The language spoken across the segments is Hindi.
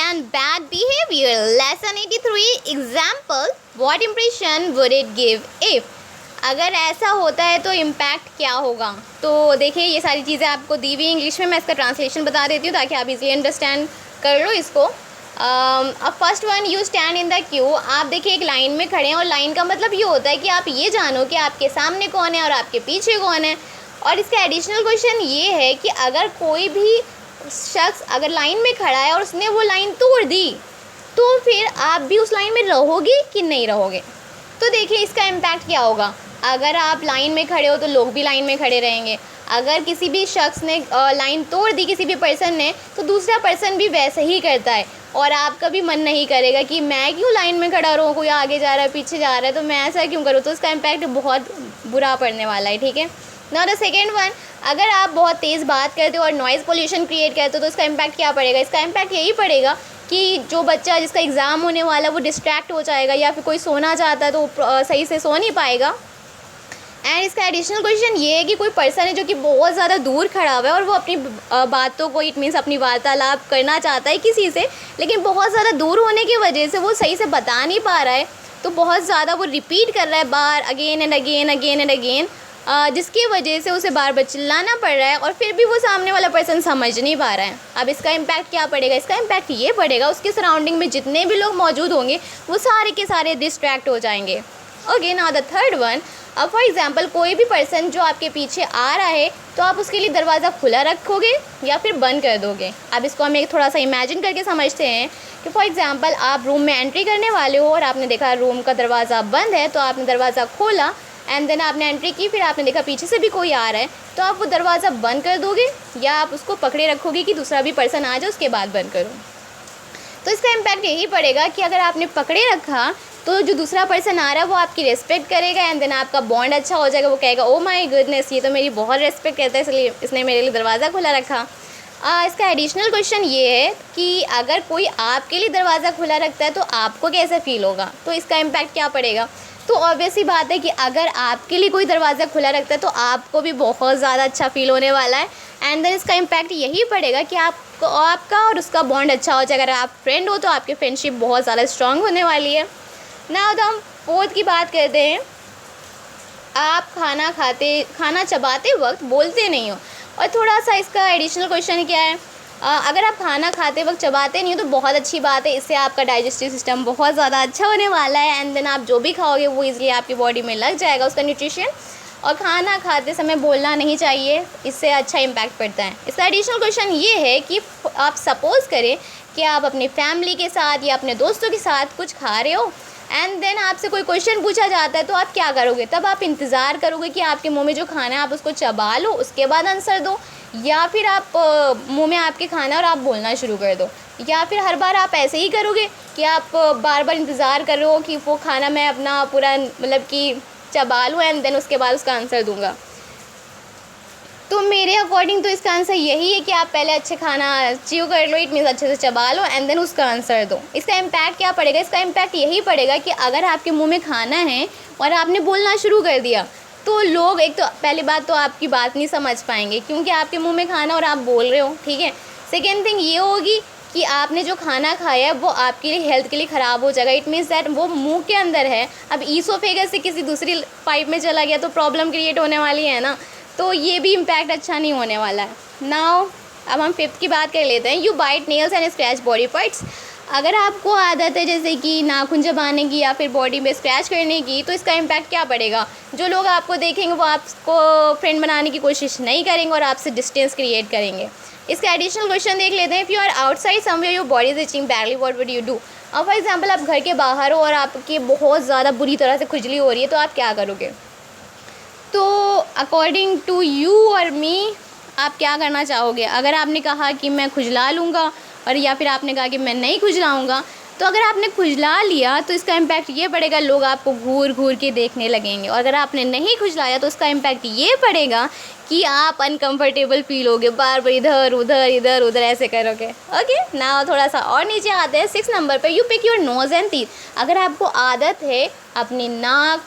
and bad behavior. Lesson 83 example. What impression would it give if? अगर ऐसा होता है तो इम्पैक्ट क्या होगा। तो देखिए ये सारी चीज़ें आपको दी हुई इंग्लिश में, मैं इसका ट्रांसलेशन बता देती हूँ ताकि आप इजीली अंडरस्टैंड कर लो इसको। अब first one, you stand in the Q. आप देखिए एक लाइन में खड़े हैं और लाइन का मतलब ये होता है कि आप ये जानो कि आपके सामने कौन है और आपके पीछे कौन है। और इसका एडिशनल क्वेश्चन ये है कि अगर कोई भी शख्स अगर लाइन में खड़ा है और उसने वो लाइन तोड़ दी तो फिर आप भी उस लाइन में रहोगे कि नहीं रहोगे। तो देखिए इसका इम्पैक्ट क्या होगा। अगर आप लाइन में खड़े हो तो लोग भी लाइन में खड़े रहेंगे। अगर किसी भी शख्स ने लाइन तोड़ दी, किसी भी पर्सन ने, तो दूसरा पर्सन भी वैसे ही करता है और आपका भी मन नहीं करेगा कि मैं क्यों लाइन में खड़ा रहूँ, कोई आगे जा रहा है पीछे जा रहा है तो मैं ऐसा क्यों करूँ। तो इसका इम्पैक्ट बहुत बुरा पड़ने वाला है, ठीक है। नाउ द सेकेंड वन, अगर आप बहुत तेज़ बात करते हो और नॉइज़ पोल्यूशन क्रिएट करते हो तो इसका इम्पैक्ट क्या पड़ेगा। इसका इम्पैक्ट यही पड़ेगा कि जो बच्चा जिसका एग्ज़ाम होने वाला है वो डिस्ट्रैक्ट हो जाएगा, या फिर कोई सोना चाहता है तो सही से सो नहीं पाएगा। एंड इसका एडिशनल क्वेश्चन ये है कि कोई पर्सन है जो कि बहुत ज़्यादा दूर खड़ा हुआ है और वो अपनी बातों को, इट मीन्स अपनी वार्तालाप करना चाहता है किसी से, लेकिन बहुत ज़्यादा दूर होने की वजह से वो सही से बता नहीं पा रहा है, तो बहुत ज़्यादा वो रिपीट कर रहा है बार again and again again and again, जिसकी वजह से उसे बार बार चिल्लाना पड़ रहा है और फिर भी वो सामने वाला पर्सन समझ नहीं पा रहा है। अब इसका इम्पैक्ट क्या पड़ेगा। इसका इम्पैक्ट ये पड़ेगा उसके सराउंडिंग में जितने भी लोग मौजूद होंगे वो सारे के सारे डिस्ट्रैक्ट हो जाएंगे। Okay, now the third one, अब फॉर एग्जांपल कोई भी पर्सन जो आपके पीछे आ रहा है तो आप उसके लिए दरवाज़ा खुला रखोगे या फिर बंद कर दोगे। अब इसको हम एक थोड़ा सा इमेजिन करके समझते हैं कि फॉर एग्जांपल आप रूम में एंट्री करने वाले हो और आपने देखा रूम का दरवाज़ा बंद है, तो आपने दरवाज़ा खोला एंड देन आपने एंट्री की, फिर आपने देखा पीछे से भी कोई आ रहा है, तो आप वो दरवाज़ा बंद कर दोगे या आप उसको पकड़े रखोगे कि दूसरा भी पर्सन आ जाए उसके बाद बंद करो। तो इसका इम्पैक्ट यही पड़ेगा कि अगर आपने पकड़े रखा तो जो दूसरा पर्सन आ रहा है वो आपकी रेस्पेक्ट करेगा एंड देन आपका बॉन्ड अच्छा हो जाएगा। वो कहेगा ओ माय गुडनेस, ये तो मेरी बहुत रेस्पेक्ट करता है इसलिए इसने मेरे लिए दरवाज़ा खुला रखा। इसका एडिशनल क्वेश्चन ये है कि अगर कोई आपके लिए दरवाज़ा खुला रखता है तो आपको कैसे फ़ील होगा। तो इसका इम्पैक्ट क्या पड़ेगा। तो ऑब्वियस सी बात है कि अगर आपके लिए कोई दरवाज़ा खुला रखता है तो आपको भी बहुत ज़्यादा अच्छा फील होने वाला है। एंड देन इसका इम्पैक्ट यही पड़ेगा कि आपका और उसका बॉन्ड अच्छा हो जाएगा। अगर आप फ्रेंड हो तो आपकी फ्रेंडशिप बहुत ज़्यादा स्ट्रॉन्ग होने वाली है। नाउ तो हम फोर्थ की बात करते हैं। आप खाना चबाते वक्त बोलते नहीं हो। और थोड़ा सा इसका एडिशनल क्वेश्चन क्या है, अगर आप खाना खाते वक्त चबाते नहीं हो तो बहुत अच्छी बात है, इससे आपका डाइजेस्टिव सिस्टम बहुत ज़्यादा अच्छा होने वाला है एंड देन आप जो भी खाओगे वो इजीली आपकी बॉडी में लग जाएगा उसका न्यूट्रिशन। और खाना खाते समय बोलना नहीं चाहिए, इससे अच्छा इम्पैक्ट पड़ता है। इसका एडिशनल क्वेश्चन ये है कि आप सपोज़ करें कि आप अपनी फैमिली के साथ या अपने दोस्तों के साथ कुछ खा रहे हो एंड देन आपसे कोई क्वेश्चन पूछा जाता है तो आप क्या करोगे। तब आप इंतज़ार करोगे कि आपके मुंह में जो खाना है आप उसको चबा लो उसके बाद आंसर दो, या फिर आप मुंह में आपके खाना और आप बोलना शुरू कर दो, या फिर हर बार आप ऐसे ही करोगे कि आप बार बार इंतज़ार कर रहे हो कि वो खाना मैं अपना पूरा मतलब कि चबा लूँ एंड देन उसके बाद उसका आंसर दूंगा। तो मेरे अकॉर्डिंग तो इसका आंसर यही है कि आप पहले अच्छे खाना च्यू कर लो, इट मीन्स अच्छे से चबा लो एंड देन उसका आंसर दो। इसका इम्पैक्ट क्या पड़ेगा। इसका इम्पैक्ट यही पड़ेगा कि अगर आपके मुंह में खाना है और आपने बोलना शुरू कर दिया तो लोग, एक तो पहली बात तो आपकी बात नहीं समझ पाएंगे क्योंकि आपके मुंह में खाना और आप बोल रहे हो, ठीक है। सेकेंड थिंग ये होगी कि आपने जो खाना खाया है वो आपके लिए हेल्थ के लिए ख़राब हो जाएगा। इट मीन्स दैट वो मुंह के अंदर है, अब ईसोफेगस से किसी दूसरी पाइप में चला गया तो प्रॉब्लम क्रिएट होने वाली है ना। तो ये भी इम्पैक्ट अच्छा नहीं होने वाला है। नाउ अब हम फिफ्थ की बात कर लेते हैं। You bite nails and scratch body parts. अगर आपको आदत है जैसे कि नाखून चबाने की या फिर बॉडी में स्क्रैच करने की तो इसका इम्पैक्ट क्या पड़ेगा। जो लोग आपको देखेंगे वो आपको फ्रेंड बनाने की कोशिश नहीं करेंगे और आपसे डिस्टेंस क्रिएट करेंगे। इसका एडिशनल क्वेश्चन देख लेते हैं। If you are outside somewhere your body is itching badly what would you do. और फॉर एग्जांपल आप घर के बाहर हो और आपकी बहुत ज़्यादा बुरी तरह से खुजली हो रही है तो आप क्या करोगे। तो अकॉर्डिंग टू यू और मी आप क्या करना चाहोगे। अगर आपने कहा कि मैं खुजला लूँगा और या फिर आपने कहा कि मैं नहीं खुजलाऊँगा, तो अगर आपने खुजला लिया तो इसका इम्पैक्ट ये पड़ेगा लोग आपको घूर घूर के देखने लगेंगे, और अगर आपने नहीं खुजलाया तो इसका इम्पैक्ट ये पड़ेगा कि आप अनकंफर्टेबल फील होगे, बार बार इधर उधर ऐसे करोगे। ओके, ना थोड़ा सा और नीचे आते हैं 6 नंबर पे। You pick your nose and teeth. अगर आपको आदत है अपनी नाक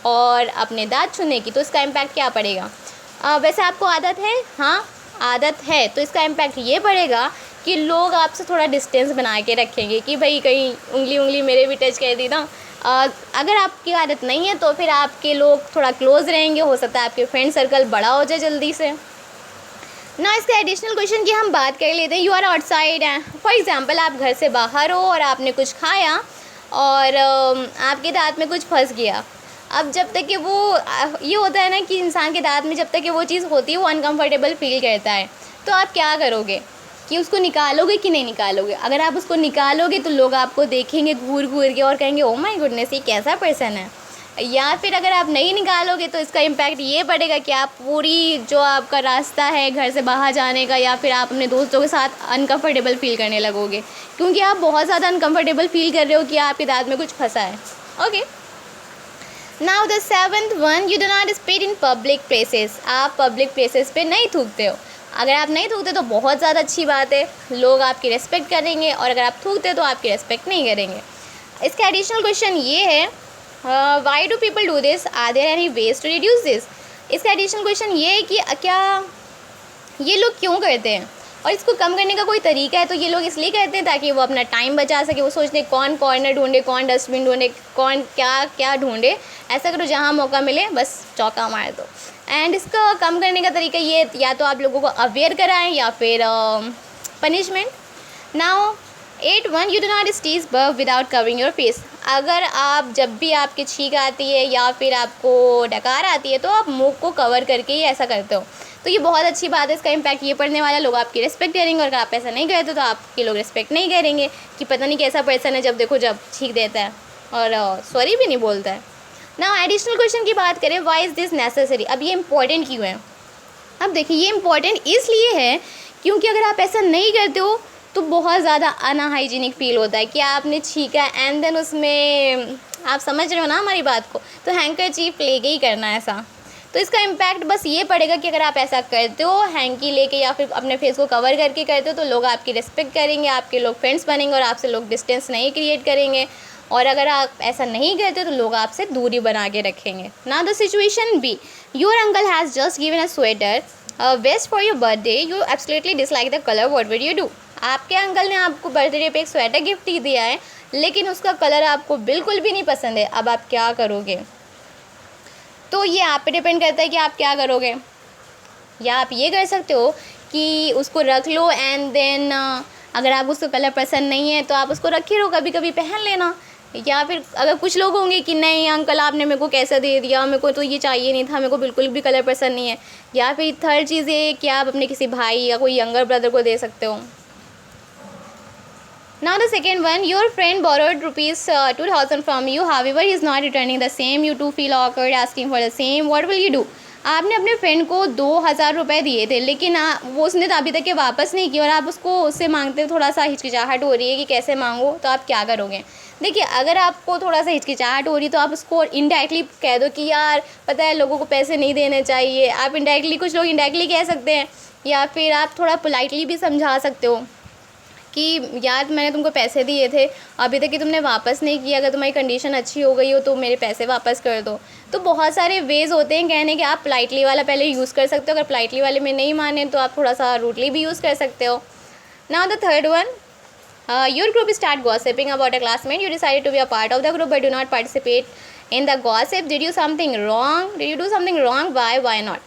और अपने दांत छूने की तो इसका इम्पैक्ट क्या पड़ेगा। वैसे आपको आदत है, हाँ आदत है, तो इसका इम्पैक्ट ये पड़ेगा कि लोग आपसे थोड़ा डिस्टेंस बना के रखेंगे कि भाई कहीं उंगली मेरे भी टच कर दी ना। अगर आपकी आदत नहीं है तो फिर आपके लोग थोड़ा क्लोज़ रहेंगे, हो सकता है आपके फ्रेंड सर्कल बड़ा हो जाए जल्दी से ना। इसके एडिशनल क्वेश्चन की हम बात कर लेते हैं। यू आर आउटसाइड हैं, फॉर एग्जांपल आप घर से बाहर हो और आपने कुछ खाया और आपके दांत में कुछ फंस गया। अब जब तक कि वो ये होता है ना कि इंसान के दांत में जब तक कि वो चीज़ होती है वो अनकंफर्टेबल फील करता है, तो आप क्या करोगे कि उसको निकालोगे कि नहीं निकालोगे। अगर आप उसको निकालोगे तो लोग आपको देखेंगे घूर घूर के और कहेंगे ओ माय गुडनेस ये कैसा पर्सन है। या फिर अगर आप नहीं निकालोगे तो इसका इम्पैक्ट ये पड़ेगा कि आप पूरी जो आपका रास्ता है घर से बाहर जाने का या फिर आप अपने दोस्तों के साथ अनकंफर्टेबल फील करने लगोगे, क्योंकि आप बहुत ज़्यादा अनकंफर्टेबल फील कर रहे हो कि आपके दांत में कुछ फंसा है। Okay, now the 7th one, you do not spit in public places. आप पब्लिक प्लेसेस पे नहीं थूकते हो। अगर आप नहीं थूकते तो बहुत ज़्यादा अच्छी बात है, लोग आपकी रेस्पेक्ट करेंगे, और अगर आप थूकते तो आपकी रेस्पेक्ट नहीं करेंगे। इसका एडिशनल क्वेश्चन ये है, why do people do this, are there any ways to reduce this. इसका एडिशनल क्वेश्चन ये है कि क्या ये लोग क्यों करते हैं और इसको कम करने का कोई तरीका है। तो ये लोग इसलिए करते हैं ताकि वो अपना टाइम बचा सके। वो सोचते हैं कौन कॉर्नर ढूंढे, कौन डस्टबिन ढूंढे, कौन क्या क्या ढूंढे। ऐसा करो जहाँ मौका मिले बस चौका मार दो। एंड इसका कम करने का तरीका ये, या तो आप लोगों को अवेयर कराएं या फिर punishment. Now 8 1, you do not sneeze बर्फ विदाउट कवरिंग योर फेस। अगर आप जब भी आपकी छींक आती है या फिर आपको डकार आती है तो आप मुंह को कवर करके ही ऐसा करते हो, तो ये बहुत अच्छी बात है। इसका इम्पैक्ट ये पड़ने वाला, लोग आपकी रिस्पेक्ट करेंगे, और अगर आप ऐसा नहीं करते तो आपके लोग रिस्पेक्ट नहीं करेंगे कि पता नहीं कैसा पर्सन है जब देखो जब छींक देता है और सॉरी भी नहीं बोलता है ना। एडिशनल क्वेश्चन की बात करें, व्हाई इज़ दिस नेसेसरी। अब ये इंपॉर्टेंट क्यों है। अब देखिए ये इंपॉर्टेंट इसलिए है क्योंकि अगर आप ऐसा नहीं करते हो तो बहुत ज़्यादा अनहाइजीनिक फील होता है कि आपने छींका एंड देन उसमें, आप समझ रहे हो ना हमारी बात को, तो हैंकरचीफ लेके ही करना है ऐसा। तो इसका इम्पैक्ट बस ये पड़ेगा कि अगर आप ऐसा करते हो हैंकी लेके या फिर अपने फेस को कवर करके करते हो तो लोग आपकी रिस्पेक्ट करेंगे, आपके लोग फ्रेंड्स बनेंगे और आपसे लोग डिस्टेंस नहीं क्रिएट करेंगे। और अगर आप ऐसा नहीं करते तो लोग आपसे दूरी बना के रखेंगे ना। The situation be, your uncle has just given a sweater vest for your birthday, you absolutely dislike the colour, what will you do. आपके अंकल ने आपको बर्थडे पे एक स्वेटर गिफ्ट ही दिया है लेकिन उसका कलर आपको बिल्कुल भी नहीं पसंद है, अब आप क्या करोगे। तो ये आप पे डिपेंड करता है कि आप क्या करोगे। या आप ये कर सकते हो कि उसको रख लो एंड देन अगर आप उसको कलर पसंद नहीं है तो आप उसको रखे रहो, कभी कभी पहन लेना। या फिर अगर कुछ लोग होंगे कि नहीं अंकल आपने मेरे को कैसा दे दिया, मेरे को तो ये चाहिए नहीं था, मेरे को बिल्कुल भी कलर पसंद नहीं है। या फिर थर्ड चीज़ ये कि आप अपने किसी भाई या कोई यंगर ब्रदर को दे सकते हो। Now the second one, your friend borrowed rupees 2000 from you, however he is not returning the same, you too feel awkward asking for the same, what will you do। आपने अपने फ्रेंड को 2000 रुपये दिए थे लेकिन वो उसने अभी तक के वापस नहीं किया और आप उससे मांगते हो, थोड़ा सा हिचकिचाहट हो रही है कि कैसे मांगो, तो आप क्या करोगे। देखिए अगर आपको थोड़ा सा हिचकिचाहट हो रही तो आप उसको इनडायरेक्टली कह दो कि यार पता है लोगों को पैसे नहीं देने चाहिए। आप इनडायरेक्टली, कुछ लोग इनडायरेक्टली कह सकते हैं, या फिर आप थोड़ा पोलाइटली भी समझा सकते हो कि यार मैंने तुमको पैसे दिए थे अभी तक कि तुमने वापस नहीं किया, अगर तुम्हारी कंडीशन अच्छी हो गई हो तो मेरे पैसे वापस कर दो। तो बहुत सारे वेज़ होते हैं कहने के। आप पोलाइटली वाला पहले यूज़ कर सकते हो, अगर पोलाइटली वाले में नहीं माने तो आप थोड़ा सा रूडली भी यूज़ कर सकते हो। Now the third one, your group start gossiping about a classmate, you decided to be a part of the group but do not participate in the gossip, did you something wrong, did you do something wrong, why not.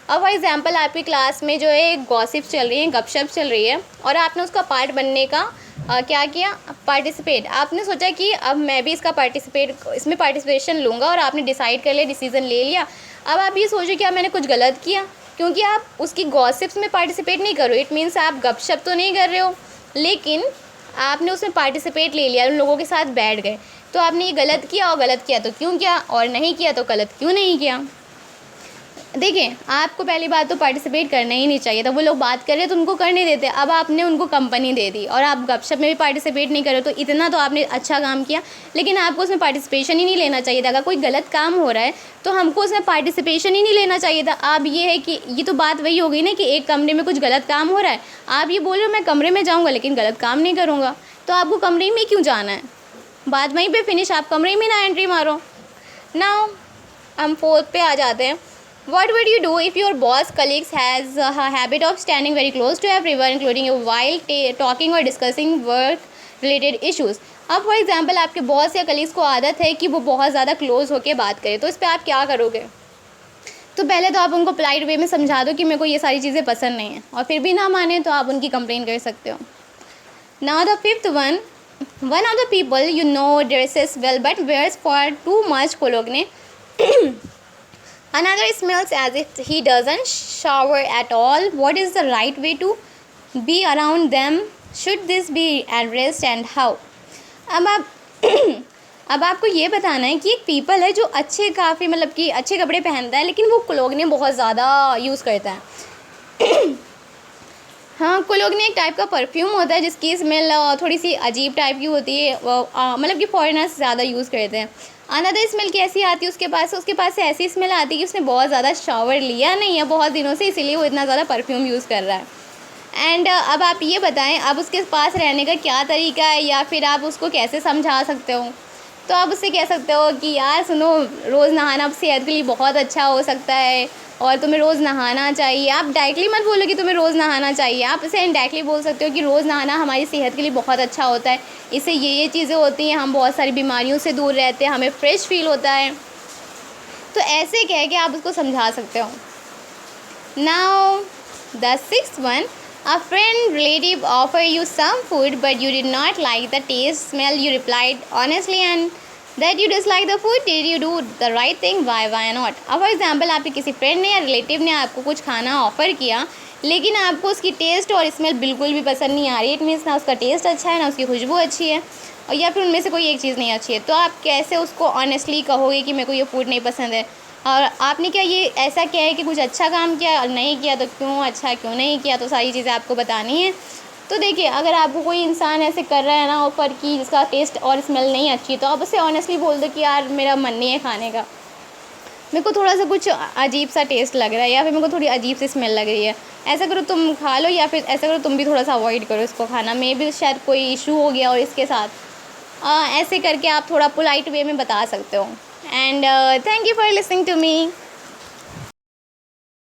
अब फॉर एग्जाम्पल आपकी क्लास में जो है गॉसिप चल रही है, गपशप चल रही है और आपने उसका पार्ट बनने का क्या किया, पार्टिसिपेट। आपने सोचा कि अब मैं भी इसमें पार्टिसिपेशन लूँगा और आपने डिसाइड कर लिया, डिसीज़न ले लिया। अब आप ये सोचो कि अब मैंने कुछ गलत किया, क्योंकि आप उसकी गॉसिप्स में पार्टिसिपेट नहीं करो। इट मीन्स आप गपशप तो नहीं कर रहे हो लेकिन आपने उसमें पार्टिसिपेट ले लिया, उन लोगों के साथ बैठ गए। तो आपने ये गलत किया, और गलत किया तो क्यों किया, और नहीं किया तो गलत क्यों नहीं किया। देखिए आपको पहली बात तो पार्टिसिपेट करना ही नहीं चाहिए था। वो लोग बात कर रहे तो उनको करने देते, अब आपने उनको कंपनी दे दी और आप गपशप में भी पार्टिसिपेट नहीं करो, तो इतना तो आपने अच्छा काम किया लेकिन आपको उसमें पार्टिसिपेशन ही नहीं लेना चाहिए था। अगर कोई गलत काम हो रहा है तो हमको उसमें पार्टिसिपेशन ही नहीं लेना चाहिए था। अब ये है कि ये तो बात वही हो गई ना कि एक कमरे में कुछ गलत काम हो रहा है, आप ये बोल रहे हो मैं कमरे में जाऊँगा लेकिन गलत काम नहीं करूँगा, तो आपको कमरे में क्यों जाना है। बात वहीं पर फिनिश, आप कमरे में ना एंट्री मारो। नाउ हम 4th पे आ जाते हैं। What would you do if your boss colleagues has a habit of standing very close to everyone, including you, while talking or discussing work related issues? अब फॉर एग्जांपल आपके बॉस या कलीग्स को आदत है कि वो बहुत ज़्यादा क्लोज होकर बात करें, तो इस पर आप क्या करोगे? तो पहले तो आप उनको पोलाइट वे में समझा दो कि मेरे को ये सारी चीज़ें पसंद नहीं हैं, और फिर भी ना माने तो आप उनकी कंप्लेन कर सकते हो. Now the fifth one of the people you know dresses well but wears far too much cologne. Another smells as if he doesn't shower at all. What is the right way to be around them? Should this be addressed and how? अब आपको ये बताना है कि एक पीपल है जो अच्छे काफ़ी मतलब कि अच्छे कपड़े पहनता है, लेकिन वो कोलोग्ने बहुत ज़्यादा यूज़ करता है. हाँ, कोलोग्ने एक टाइप का परफ्यूम होता है जिसकी स्मेल थोड़ी सी अजीब टाइप की होती है, मतलब कि फॉरेनर्स ज़्यादा यूज़ करते हैं. अनदर स्मेल कैसी आती है उसके पास से ऐसी स्मेल आती है कि उसने बहुत ज़्यादा शावर लिया नहीं है बहुत दिनों से, इसीलिए वो इतना ज़्यादा परफ्यूम यूज़ कर रहा है. एंड अब आप ये बताएं, अब उसके पास रहने का क्या तरीका है, या फिर आप उसको कैसे समझा सकते हो? तो आप उससे कह सकते हो कि यार सुनो, रोज़ नहाना सेहत के लिए बहुत अच्छा हो सकता है और तुम्हें रोज़ नहाना चाहिए. आप डायरेक्टली मत बोलो कि तुम्हें रोज़ नहाना चाहिए, आप इसे इनडायरेक्टली बोल सकते हो कि रोज़ नहाना हमारी सेहत के लिए बहुत अच्छा होता है, इससे ये चीज़ें होती हैं, हम बहुत सारी बीमारियों से दूर रहते हैं, हमें फ्रेश फील होता है. तो ऐसे कह के आप उसको समझा सकते हो. Now the sixth one, a friend relative offer you some food but you did not like the taste smell. You replied honestly and that you dislike the food. Did you do the right thing? Why not? अब फॉर एग्जाम्पल आपके किसी फ्रेंड ने या रिलेटिव ने आपको कुछ खाना ऑफ़र किया, लेकिन आपको उसकी टेस्ट और स्मेल बिल्कुल भी पसंद नहीं आ रही. इट मीन्स ना उसका टेस्ट अच्छा है ना उसकी खुशबू अच्छी है, और या फिर उनमें से कोई एक चीज़ नहीं अच्छी है. तो आप कैसे उसको ऑनेस्टली कहोगे कि मेरे को ये फूड नहीं पसंद है, और आपने क्या ये ऐसा किया है कि कुछ अच्छा काम किया और नहीं किया, तो क्यों अच्छा क्यों नहीं किया, तो सारी चीज़ें आपको बतानी है. तो देखिए, अगर आपको कोई इंसान ऐसे कर रहा है ना ऑफ़र की जिसका टेस्ट और स्मेल नहीं अच्छी है, तो आप उससे ऑनेस्टली बोल दो कि यार मेरा मन नहीं है खाने का, मेरे को थोड़ा सा कुछ अजीब सा टेस्ट लग रहा है, या फिर मेरे को थोड़ी अजीब सी स्मेल लग रही है. ऐसा करो तुम खा लो, या फिर ऐसा करो तुम भी थोड़ा सा अवॉइड करो इसको खाना, मे भी शायद कोई इशू हो गया और इसके साथ. ऐसे करके आप थोड़ा पोलाइट वे में बता सकते हो. And thank you for listening to me.